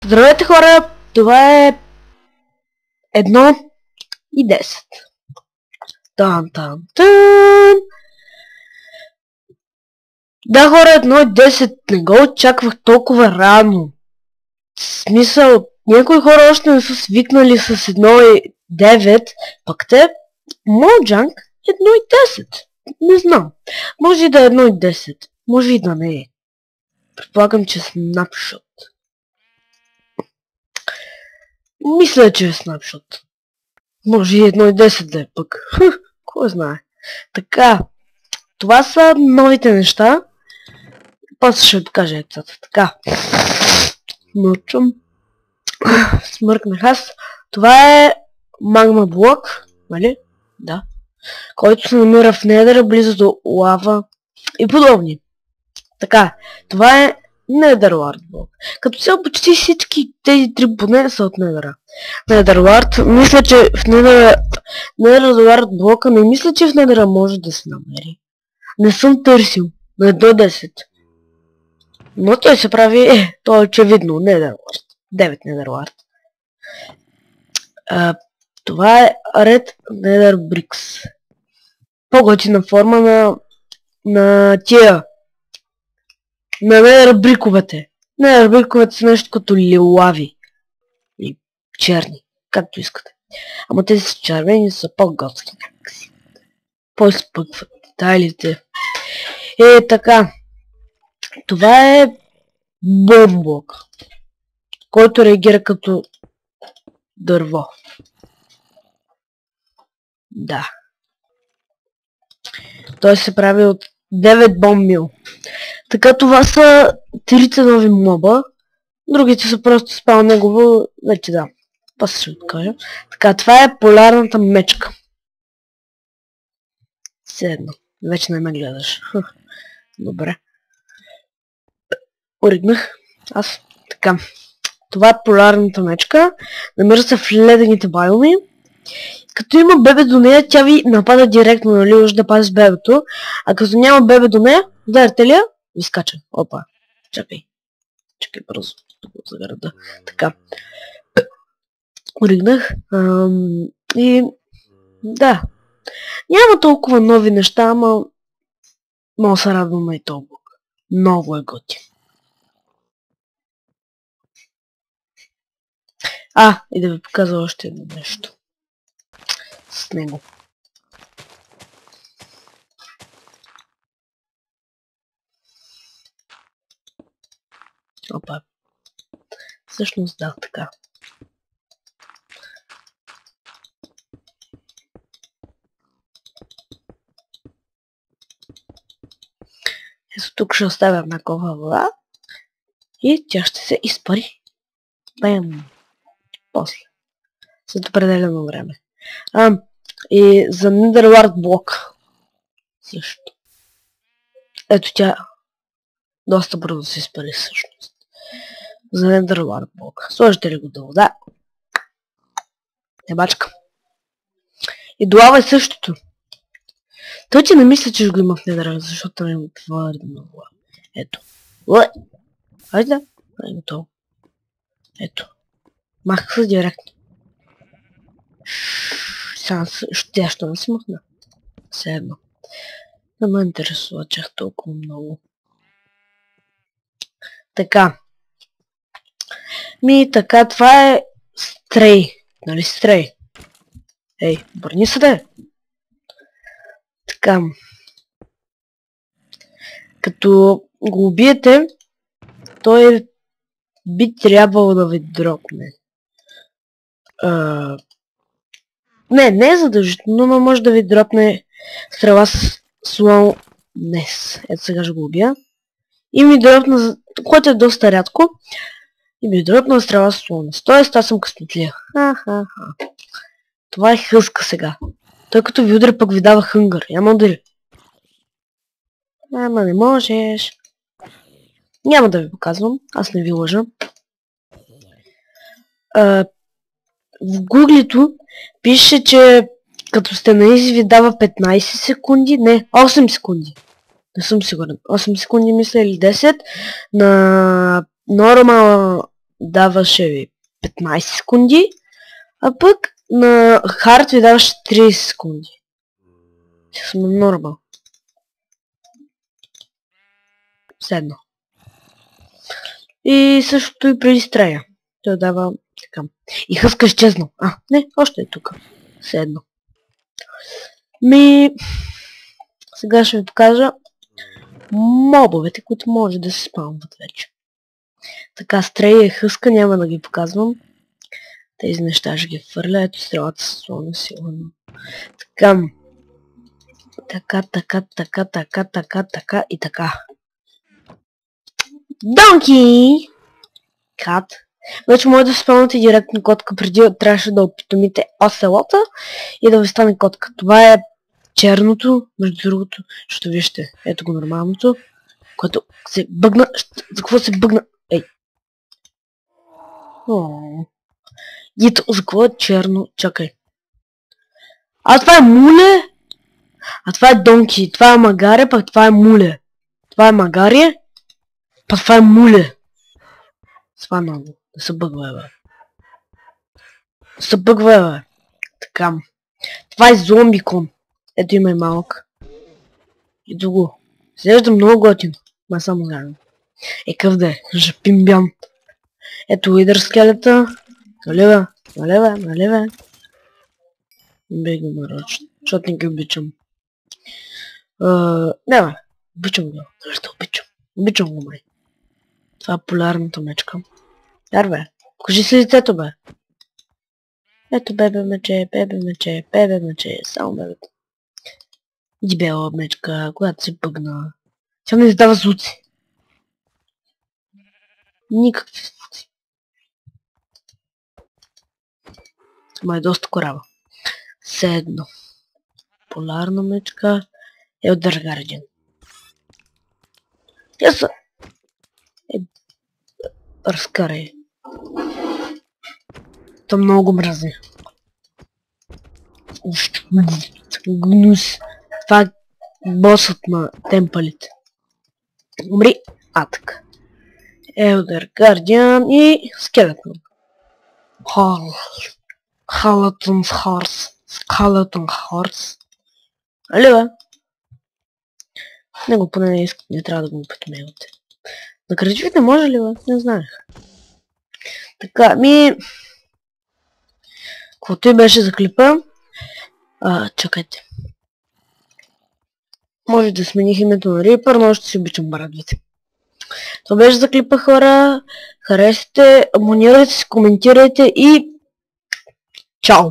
Здравейте хора, това е 1:10. Тан. Да хора, 1:10, не го очаквах толкова рано. В смисъл, някои хора още не са свикнали с 1:9, пък те Моджанг 1:10. Не знам, може и да е 1:10, може и да не е. Предполагам, че снапшот. Мисля, че е снапшот. Може и 1:10 да е пък. Кой знае. Така, това са новите неща. После ще ви покажа яйцата. Така. Мълчам. Смъркнах аз. Това е магма блок, нали? Да. Който се намира в недъра, близо до лава и подобни. Така, това е Netherward блок. Като цяло почти всички тези три поне са от недъра. Netherward, мисля, че в Netherward блока, не мисля, че в недъра може да се намери. Не съм търсил. На до 10. Но той се прави, то е очевидно, Netherward. 9 Netherward. Това е Red Nether Bricks. По-готина форма на тия. На Nether бриковете. Nether бриковете са нещо като лилави. И черни. Както искате. Ама тези са червени, са по-готски някакси. По-изпъкват детайлите. Така. Това е бомблок, който реагира като дърво. Да. Той се прави от 9 бомбил. Така, това са трите нови моба. Другите са просто спал негово. Вече да. После ще откажа. Така, това е полярната мечка. Седно. Вече не ме гледаш. Добре. Оригнах. Аз. Така. Това е полярната мечка. Намира се в ледените байоми. Като има бебе до нея, тя ви напада директно, нали, уж да пази бебето. А като няма бебе до нея, ударите ли я? Ви скача. Опа. Чакай. Чакай бързо. Тук за града. Така. Оригнах. И... да. Няма толкова нови неща, ама... много се радваме и толкова. Много е готин. И да ви показва още едно нещо. С него. Опа. Всъщност да, така. Ето тук ще оставя една кова вода и тя ще се изпари. Бам! После. След определено време. И за Netherward блок. Също. Ето тя доста бързо се изпари всъщност. За Netherward блок. Сложите ли го до вода? Не бачка. И до лава е същото. Той, че не мисля, че ще го има в Netherward, защото не има твърде много. Ето. Хайде. Не е готово. Ето. Махах се директно. Тя ще не се махна. Все едно. Не ме интересува чак толкова много. Така. Така, това е стрей. Нали стрей? Ей, обърни се де. Така. Като го убиете, той би трябвало да ви дропне. Не е задължително, но може да ви дропне стрела с слон днес. Ето сега ще го убия. И ми дропна, което е доста рядко, и ми дропна стрела с слон днес. Тоест аз съм късметлия. Това е хъска сега. Той като ви удари, пък ви дава хънгър. Няма удари. Ама не можеш. Няма да ви показвам. Аз не ви лъжа. В гуглито пише, че като сте на изи ви дава 15 секунди, не, 8 секунди. Не съм сигурен. 8 секунди мисля или 10. На нормал даваше ви 15 секунди, а пък на хард ви даваше 30 секунди. Ще сме нормал. Седно. И същото и преди стрея. Той дава така. И хъска изчезнал. Не, още е тук. Седно. Сега ще ви покажа мобовете, които може да се спамват вече. Така, стрея и хъска няма да ги показвам. Тези неща ще ги хвърля. Ето стрелата с слона силно. Така и така. Донки! Кат. Вече може да спомняте директно котка, преди трябваше да опитомите оселота и да ви стане котка. Това е черното, между другото, защото вижте, ето го нормалното, което се бъгна. За какво се бъгна? Ей! Ето, за какво е черно? Чакай. Това е муле? Това е донки, това е магаре, пък това е муле. Това е магаре, пък това е муле. Това е много. Да се бъгва, бе. Така. Това е зомбикон. Ето има и малък. И друго. Изглежда много готино. Ма само заедно. Къв да е? Жапимбян. Ето уидър скелета. Налева. Бей го нарочно. Защото не ги обичам. Не, обичам го. Защо обичам? Обичам го, май. Това е полярната мечка. Бе, кажи си лицето, бе. Ето бебе мече, само бебето. Дебела мечка, когато се бъгна. Тя не издава звуци. Никакви звуци. Ма е доста корава. Седно. Полярна мечка. Елдър Гардиан. Яса. Разкарай. То много мрази. Гнус. Това е босът на темпалите. Умри. Така. Елдър Гардиан и скелетон. Скелетон хорс. Али бе? Него поне не трябва да го опитмевате. На кредитите може ли бе? Не знаех. Така, каквото и беше за клипа. Чакайте. Може да смених името на Рипър, но още си обичам брадвите. Това беше за клипа, хора. Харесайте, абонирайте се, коментирайте и чао!